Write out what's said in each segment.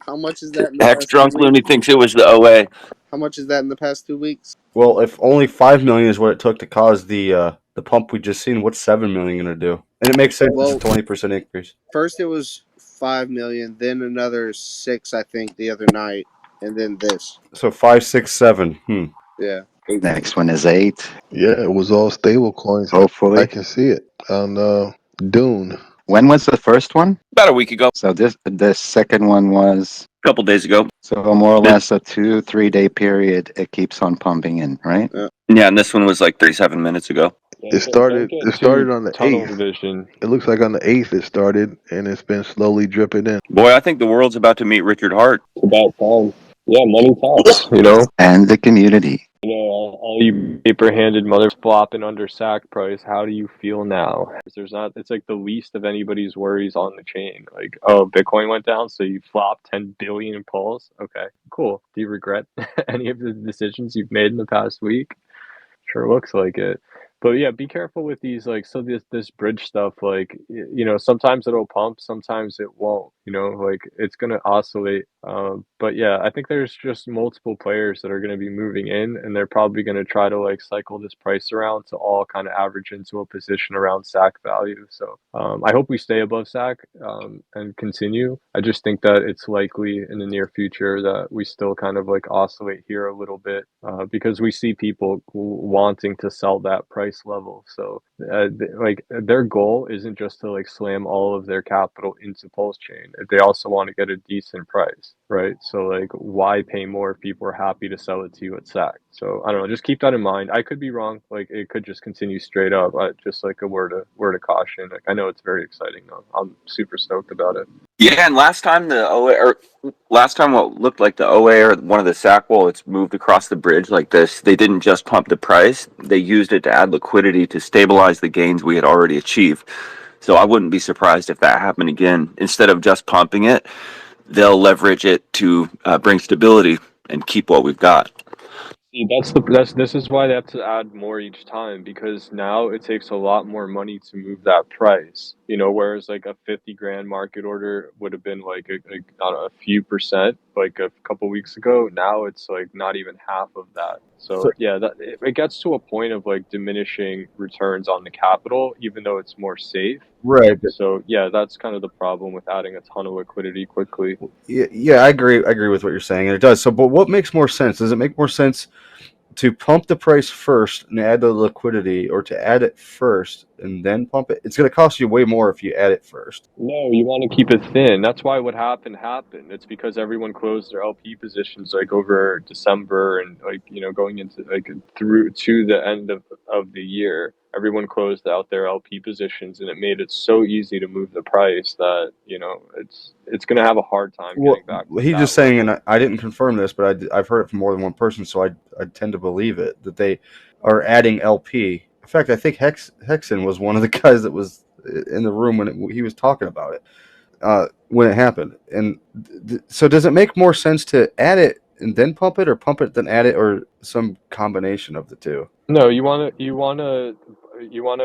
How much is that in the Hex past 2 drunk weeks? loony thinks it was the OA. How much is that in the past 2 weeks? Well, if only 5 million is what it took to cause the pump we just seen, what's 7 million gonna do? And it makes sense. It's a Well, 20% increase. first it was 5 million, then another six, I think, the other night, and then this. So 5, 6, 7. Yeah. Next one is 8. Yeah, it was all stable coins. I Hopefully. can see it on Dune. When was the first one? About a week ago, So the second one was, a couple days ago. so more or less a 2-3 day period. It keeps on pumping in, right? Yeah, and this one was like 37 minutes ago. It started. It started on the tunnel 8th. vision. It looks like on the 8th it started, and it's been slowly dripping in. Boy, I think the world's about to meet Richard Hart. It's about time. Yeah, money talks. And the community. All you paper-handed mothers flopping under sack price. How do you feel now? There's not. It's like the least of anybody's worries on the chain. Like, oh, Bitcoin went down, so you flopped 10 billion in Pulse. Okay, cool. Do you regret any of the decisions you've made in the past week? Sure looks like it. But yeah, be careful with these, like, so this bridge stuff, like, sometimes it'll pump, sometimes it won't, like, it's gonna oscillate. But yeah, I think there's just multiple players that are gonna be moving in, and they're probably gonna try to like cycle this price around to all kind of average into a position around SAC value. So I hope we stay above SAC and continue. I just think that it's likely in the near future that we still kind of like oscillate here a little bit because we see people wanting to sell that price level. So like their goal isn't just to like slam all of their capital into Pulsechain. They also want to get a decent price, right? So like why pay more if people are happy to sell it to you at SAC? So I don't know, just keep that in mind. I could be wrong, like it could just continue straight up. Just like a word of caution. Like I know it's very exciting though. I'm super stoked about it. Yeah, and last time what looked like the OA or one of the SAC wallets moved across the bridge like this, they didn't just pump the price, they used it to add liquidity to stabilize the gains we had already achieved. So I wouldn't be surprised if that happened again. Instead of just pumping it, they'll leverage it to bring stability and keep what we've got. See, this is why they have to add more each time, because now it takes a lot more money to move that price. Whereas like a 50 grand market order would have been like I don't know, a few percent like a couple weeks ago. Now it's like not even half of that. So yeah, it gets to a point of like diminishing returns on the capital, even though it's more safe. Right. So yeah, that's kind of the problem with adding a ton of liquidity quickly. Yeah, I agree with what you're saying, and it does. So, but what makes more sense? Does it make more sense to pump the price first and add the liquidity, or to add it first and then pump it? It's going to cost you way more if you add it first. No, you want to keep it thin. That's why what happened. It's because everyone closed their LP positions like over December and like, going into like through to the end of the year. Everyone closed out their LP positions, and it made it so easy to move the price that, it's going to have a hard time getting back to He's that just saying, level. and I didn't confirm this, but I've heard it from more than one person, so I tend to believe it, that they are adding LP. In fact, I think Hexen was one of the guys that was in the room when he was talking about it when it happened. And so does it make more sense to add it and then pump it, or pump it then add it, or some combination of the two? No, you want to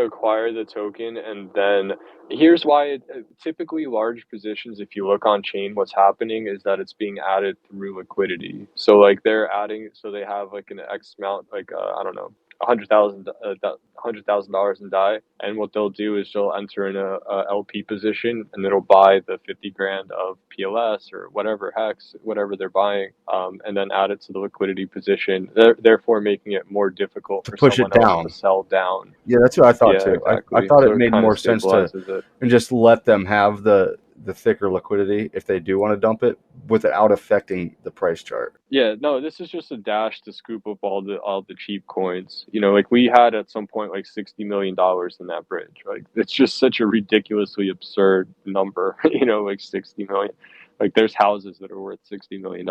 acquire the token, and then here's why typically large positions, if you look on chain, what's happening is that it's being added through liquidity. So like they're adding, so they have like an X amount, like I don't know, $100,000 in DAI, and what they'll do is they'll enter in a LP position, and it'll buy the 50 grand of PLS or whatever hex, whatever they're buying, and then add it to the liquidity position, therefore making it more difficult To for push it someone else down. to sell down. Yeah, that's what I thought Yeah, too. exactly. I thought So it it made kind more of sense to stabilizes it. and just let them have the thicker liquidity if they do want to dump it without affecting the price chart. Yeah, no, this is just a dash to scoop up all the cheap coins. Like we had at some point like $60 million in that bridge. Like it's just such a ridiculously absurd number. Like 60 million. Like there's houses that are worth $60 million.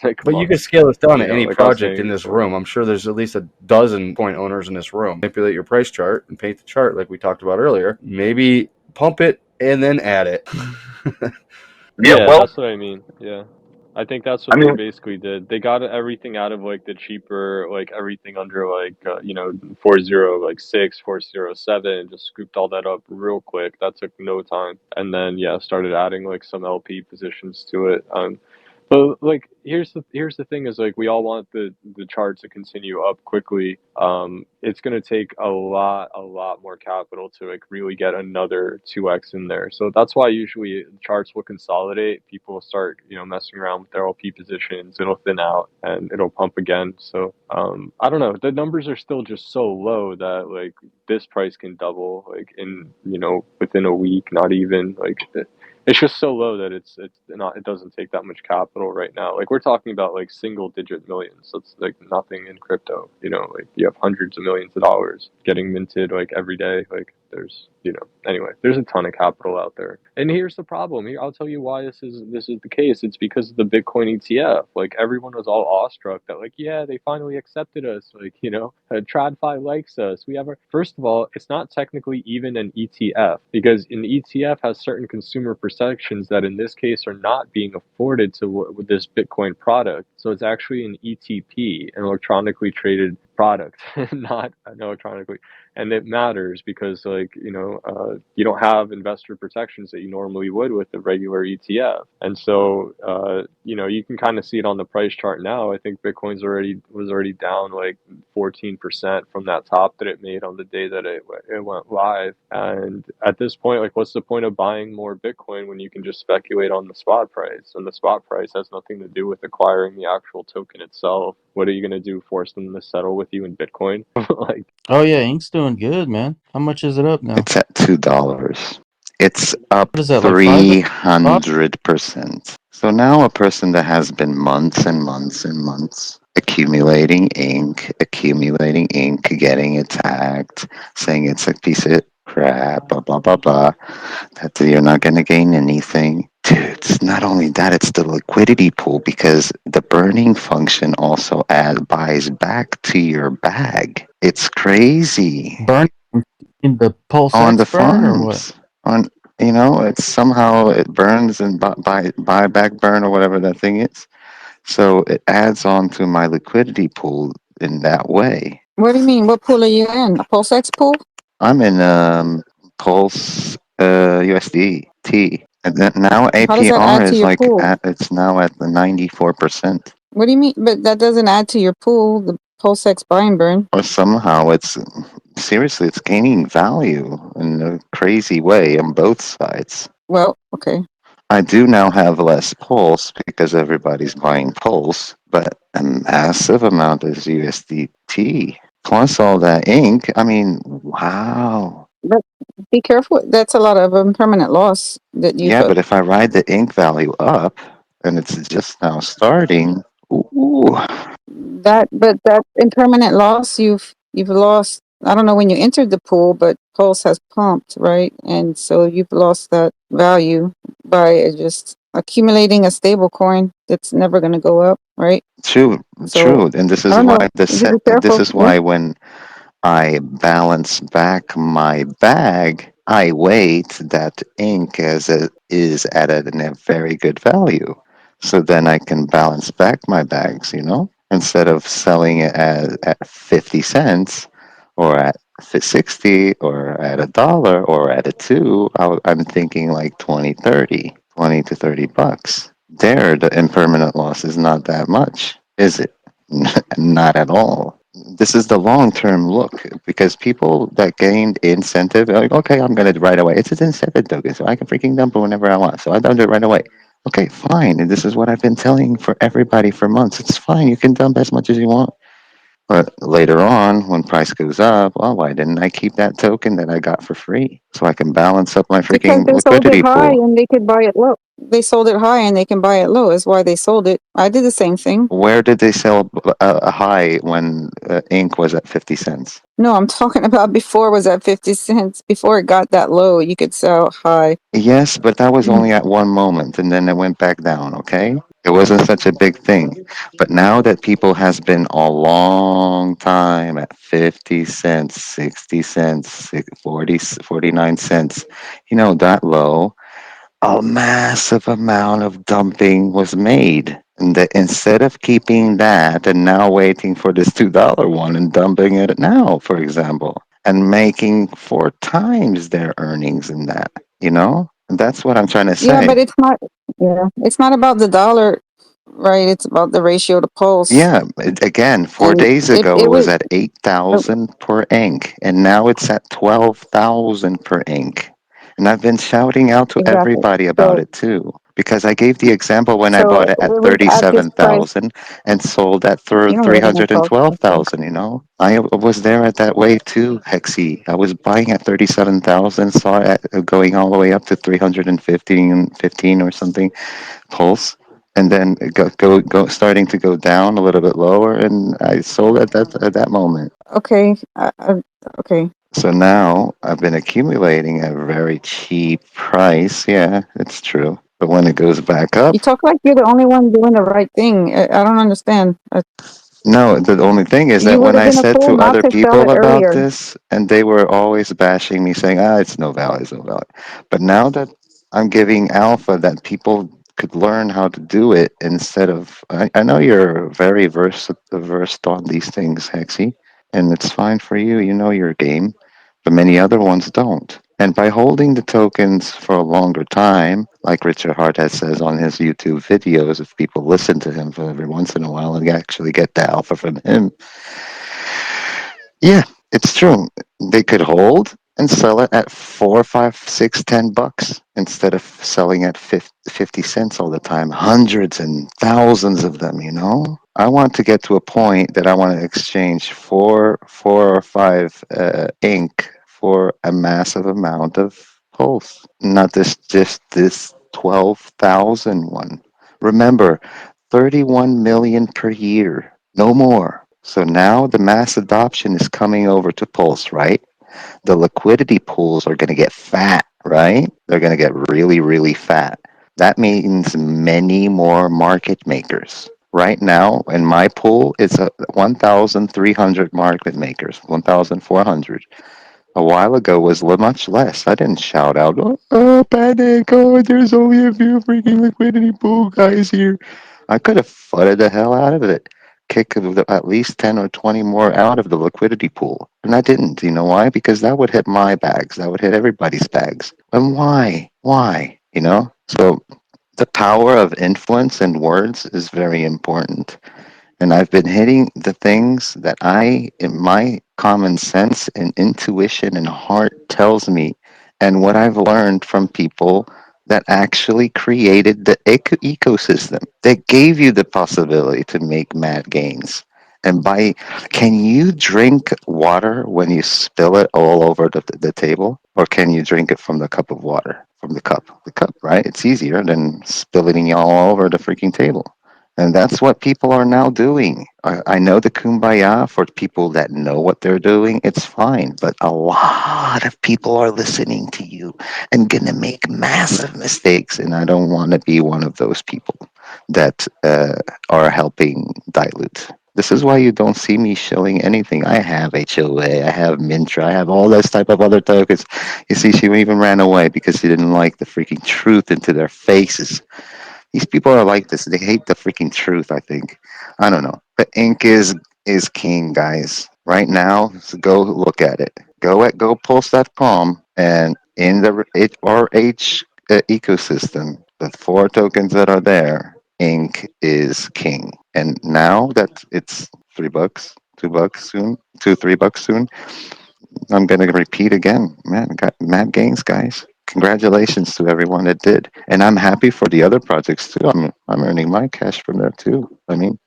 Like, But you can scale this down to any like I was project in saying this before. room. I'm sure there's at least a dozen point owners in this room. Manipulate your price chart and paint the chart like we talked about earlier. Maybe pump it and then add it. Yeah, that's what I mean. Yeah. I think that's what they basically did. They got everything out of like the cheaper, like everything under like 406, 407, just scooped all that up real quick. That took no time. And then yeah, started adding like some LP positions to it. But like, here's the thing is like we all want the chart to continue up quickly. It's gonna take a lot more capital to like really get another 2x in there. So that's why usually charts will consolidate. People will start messing around with their LP positions. It'll thin out and it'll pump again. So I don't know. The numbers are still just so low that like this price can double like in within a week, not even like. It's just so low that it's not, it doesn't take that much capital right now. Like we're talking about like single digit millions. So it's like nothing in crypto. Like you have hundreds of millions of dollars getting minted like every day. Like there's anyway, there's a ton of capital out there. And here's the problem. Here I'll tell you why this is the case. It's because of the Bitcoin ETF. Like everyone was all awestruck that like, yeah, they finally accepted us. Like, TradFi likes us. We have our first of all, it's not technically even an ETF because an ETF has certain consumer protections that in this case are not being afforded to with this Bitcoin product. So it's actually an ETP, an electronically traded product, not an electronically. And it matters because you don't have investor protections that you normally would with a regular ETF. And so you can kind of see it on the price chart now. I think Bitcoin's was already down like 14% from that top that it made on the day that it went live. And at this point, like, what's the point of buying more Bitcoin when you can just speculate on the spot price? And the spot price has nothing to do with acquiring the actual token itself. What are you going to do? Force them to settle with you in Bitcoin? Like, Oh yeah, Ink's doing good, man. How much is it up now? It's at $2. It's up What is that, like 300%. So now a person that has been months and months and months accumulating ink, getting attacked, saying it's a piece of crap, blah blah blah blah, that you're not going to gain anything. Dude, it's not only that, it's the liquidity pool because the burning function also buys back to your bag. It's crazy. burn in the On the Pulsex burn or what? farms. On it's somehow it burns and buy back burn or whatever that thing is. So it adds on to my liquidity pool in that way. What do you mean? What pool are you in? A Pulsex pool? I'm in Pulse USDT. And then now How does that APR add to is your like pool? it's now at the 94%. What do you mean? But that doesn't add to your pool, the Pulsex buy and burn. Or somehow it's seriously it's gaining value in a crazy way on both sides. Well, okay. I do now have less Pulse because everybody's buying Pulse, but a massive amount is USDT. Plus all that ink. I mean, wow. But be careful. That's a lot of impermanent loss that you've Yeah, but if I ride the ink value up and it's just now starting, ooh, but that impermanent loss you've lost. I don't know when you entered the pool, but Pulse has pumped, right? And so you've lost that value by just accumulating a stable coin that's never going to go up, right? true, So true. And this I is don't why know. You be this careful. is Yeah. why when I balance back my bag, I wait that ink is at a very good value. So then I can balance back my bags, instead of selling it at 50 cents or at 60 or at $1 or at a 2. I'm thinking like 20 to 30 bucks. There, the impermanent loss is not that much, is it? Not at all. This is the long term look because people that gained incentive are like, okay, I'm gonna do it right away. It's an incentive token, so I can freaking dump it whenever I want. So I dump it right away. Okay, fine. And this is what I've been telling for everybody for months. It's fine. You can dump as much as you want. But later on, when price goes up, well, why didn't I keep that token that I got for free so I can balance up my Because freaking they sold it liquidity high pool? and they could buy it low. They sold it high and they can buy it low. Is why they sold it. I did the same thing. Where did they sell a high when ink was at 50 cents? No, I'm talking about before it was at 50 cents. Before it got that low, you could sell high. Yes, but that was only at one moment and then it went back down, okay? It wasn't such a big thing. But now that people has been a long time at 50 cents, 60 cents, 40, 49 cents, that low, a massive amount of dumping was made. And instead of keeping that and now waiting for this $2 one and dumping it now, for example, and making 4 times their earnings in that, And that's what I'm trying to Yeah, say. but it's not. Yeah, it's not about the dollar. right? It's about the ratio to pulse. Yeah, again, 4 days And ago it it was was at 8,000 per ink, and now it's at 12,000 per ink. And I've been shouting out to exactly. everybody about So it too, because I gave the example when I so bought it at it was at this price. 37,000 and sold at You don't live in a 312,000. You know, I was there at that wave too, Hexy. I was buying at 37,000, saw it going all the way up to 315 or something pulse, and then go starting to go down a little bit lower, and I sold at that moment. Okay. Okay. So now I've been accumulating at a very cheap price. Yeah, it's true. But when it goes back up, You talk like you're the only one doing the right thing. I don't understand. no, the only thing is that You would when have I been a said fool to not other to sell people it about earlier. this, and they were always bashing me, saying, "Ah, it's no value, it's no value." But now that I'm giving alpha, that people could learn how to do it instead of. I know you're very versed on these things, Hexy, and it's fine for you. You know your game, but many other ones don't. And by holding the tokens for a longer time, like Richard Hart has says on his YouTube videos, if people listen to him for every once in a while and actually get the alpha from him, yeah, it's true. They could hold and sell it at 4, 5, 6, $10 instead of selling at 50 cents all the time. Hundreds and thousands of them, you know? I want to get to a point that I want to exchange four or five ink for a massive amount of pulse. Not just this 12,000 one. Remember, 31 million per year, no more. So now the mass adoption is coming over to Pulse, right? The liquidity pools are going to get fat, right? They're going to get really, really fat. That means many more market makers. Right now, in my pool, it's a 1,300 market makers, 1,400. A while ago was much less. I didn't shout out, panic, there's only a few freaking liquidity pool guys here. I could have flooded the hell out of it, kicked at least 10 or 20 more out of the liquidity pool. And I didn't. You know why? Because that would hit my bags. That would hit everybody's bags. And why? Why? You know? So the power of influence and words is very important. And I've been hitting the things that in my common sense and intuition and heart tells me, and what I've learned from people that actually created the ecosystem that gave you the possibility to make mad gains. And can you drink water when you spill it all over the table? Or can you drink it from the cup of water? From the cup. The cup, right? It's easier than spilling it all over the freaking table. And that's what people are now doing. I know the kumbaya for people that know what they're doing, it's fine. But a lot of people are listening to you and going to make massive mistakes. And I don't want to be one of those people that are helping dilute. This is why you don't see me showing anything. I have HOA, I have Mintra, I have all those type of other tokens. You see, she even ran away because she didn't like the freaking truth into their faces. These people are like this. They hate the freaking truth, I think. I don't know. But ink is king, guys. Right now, so go look at it. Go at gopulse.com, and in the RH ecosystem, the 4 tokens that are there, ink is king. And now that it's $3, $2 soon, $3 soon, I'm going to repeat again. Man, got mad gains, guys. Congratulations to everyone that did, and I'm happy for the other projects too. I'm earning my cash from there too. I mean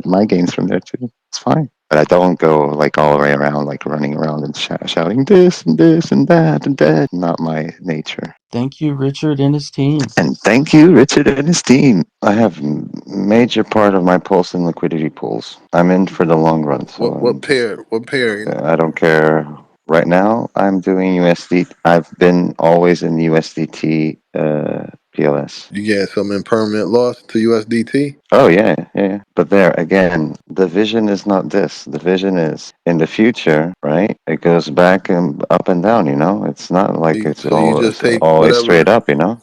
my gains from there too. It's fine, but I don't go like all the way around, like running around and shouting this and this and that and that. Not my nature. Thank you, Richard and his team. And thank you, Richard and his team. I have major part of my pulse in liquidity pools. I'm in for the long run, so What pair? What pair? I don't care. Right now, I'm doing USD. I've been always in USDT PLS. You get some impermanent loss to USDT? Oh yeah, yeah. But there again, the vision is not this. The vision is in the future, right? It goes back and up and down. You know, it's not like So you just it's take always straight whatever up. You know.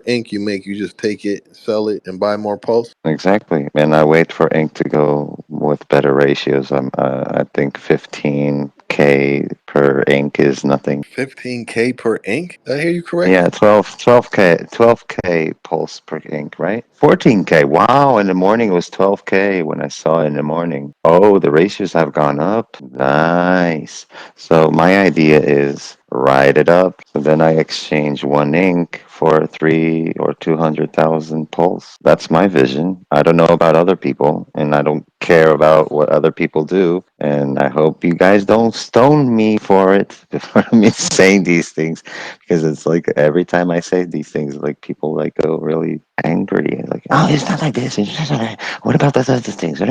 ink you make, you just take it, sell it, and buy more pulse. Exactly, and I wait for ink to go with better ratios. I think 15 12K per ink is nothing. 15K per ink? Did I hear you correctly? Yeah, 12K pulse per ink, right? 14K. Wow, in the morning it was 12K when I saw it in the morning. Oh, the ratios have gone up. Nice. So my idea is ride it up. So then I exchange one ink for 3 or 200,000 pulse. That's my vision. I don't know about other people, and I don't care about what other people do. And I hope you guys don't stone me for it for me saying these things, because it's like every time I say these things, like people like go really angry and like, oh, it's not like this. It's not like that. What about those other things? And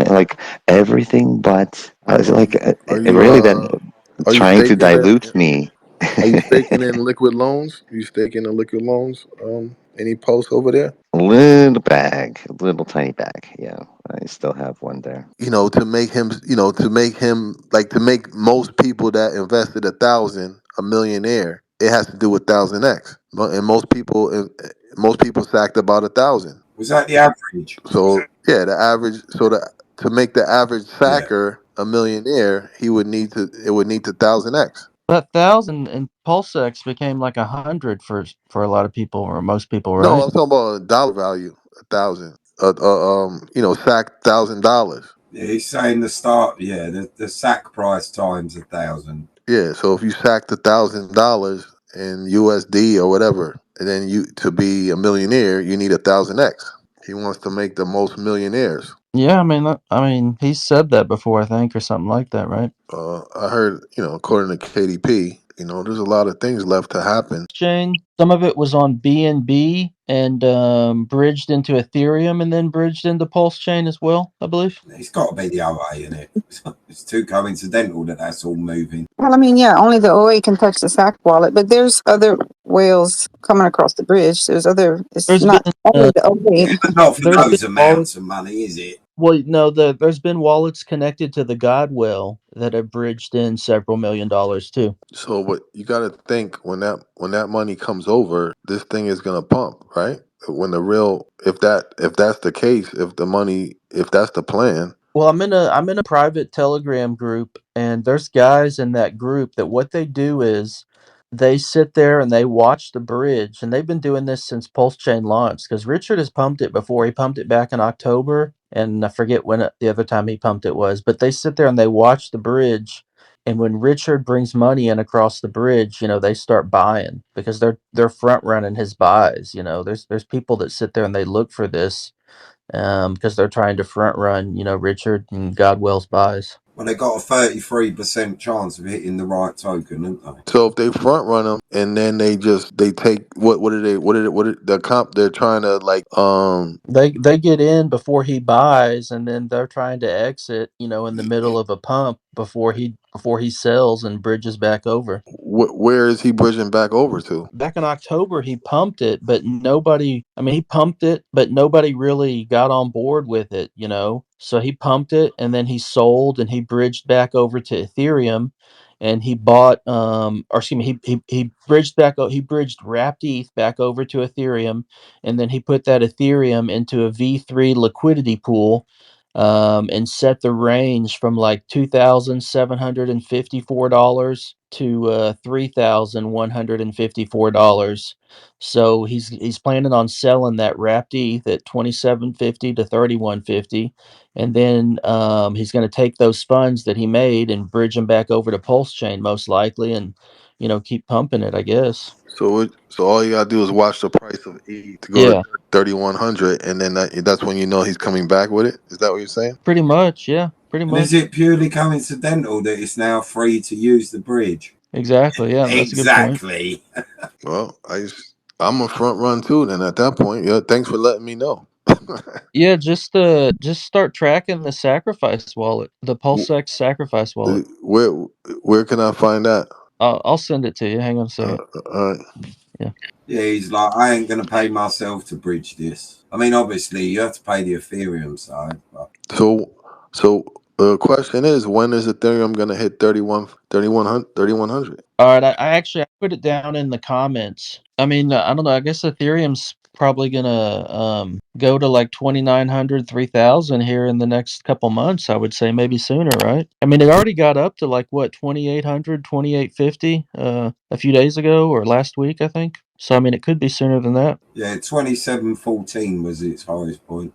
like everything, but it's like it really then Are you trying to staking dilute it? me. Are you staking in liquid loans? You staking in liquid loans? Any posts over there? Little bag, little tiny bag. Yeah, I still have one there. To make him, like to make most people that invested 1,000 a millionaire. It has to do with 1,000x, and most people sacked about 1,000. Was that the average? So yeah, the average. So to make the average Yeah. sacker a millionaire, it would need to 1,000x. That 1,000 and Pulsex became like 100 for a lot of people or most people, No, right? I'm talking about dollar value, 1,000. Sack $1,000. Yeah, he's saying the start. Yeah, the sack price times 1,000. Yeah, so if you sacked $1,000 in USD or whatever, and then to be a millionaire, you need 1,000x. He wants to make the most millionaires. Yeah, I mean, he said that before, I think, or something like that, right? I heard, according to KDP, there's a lot of things left to happen. Chain. Some of it was on BNB and bridged into Ethereum and then bridged into Pulse Chain as well, I believe. It's got to be the other way, isn't it? It's too coincidental that that's all moving. Well, I mean, yeah, only the OA can touch the SAC wallet, but there's other whales coming across the bridge. It's There's not been only the OA. But not for there's been those amounts wallets. of money, is it? Well, no, there's been wallets connected to the Godwell that have bridged in several $1,000,000 too. So what you got to think when that money comes over, this thing is gonna pump, right? When the real, if that's the case, if that's the plan. Well, I'm in a private Telegram group, and there's guys in that group that what they do is they sit there and they watch the bridge, and they've been doing this since Pulse Chain launched because Richard has pumped it before. He pumped it back in October, and I forget when the other time he pumped it was. But they sit there and they watch the bridge, and when Richard brings money in across the bridge, they start buying because they're front running his buys. There's people that sit there and they look for this because they're trying to front run, Richard and Godwell's buys. Well, they got a 33% chance of hitting the right token, haven't they? So if they front run them and then they take the comp they're trying to They get in before he buys, and then they're trying to exit, in the middle of a pump before he sells and bridges back over. where is he bridging back over to? Back in October, he pumped it, but nobody. I mean, he pumped it, but nobody really got on board with it. So he pumped it, and then he sold, and he bridged back over to Ethereum, and he bought, or excuse me, he bridged back. He bridged wrapped ETH back over to Ethereum, and then he put that Ethereum into a V3 liquidity pool, and set the range from like $2,754 to $3,154. So he's planning on selling that wrapped ETH at 2750 to 3150, and then he's going to take those funds that he made and bridge them back over to Pulse Chain most likely, and keep pumping it, I guess. So all you gotta do is watch the price of E to go to Yeah, 3,100, and then that's when you know he's coming back with it. Is that what you're saying? pretty much. Yeah, pretty And is much. it purely coincidental that it's now free to use the bridge? Exactly. Yeah, that's a good point. Exactly. Well, I'm a front run too. Then at that point, yeah. Thanks for letting me know. Yeah, just start tracking the sacrifice wallet, the Pulsex sacrifice wallet. where where can I find that? I'll send it to you. Hang on a second. Uh, Yeah. Yeah, he's like, I ain't going to pay myself to bridge this. I mean, obviously, you have to pay the Ethereum side. But so the question is, when is Ethereum gonna hit 3,100? All right. I actually put it down in the comments. I mean, I don't know. I guess Ethereum's probably gonna go to like 2,900, 3,000 here in the next couple months. I would say maybe sooner, right? I mean, it already got up to like what 2,800, 2,850 a few days ago or last week, I think. So I mean, it could be sooner than that. Yeah, 27.14 was its highest point.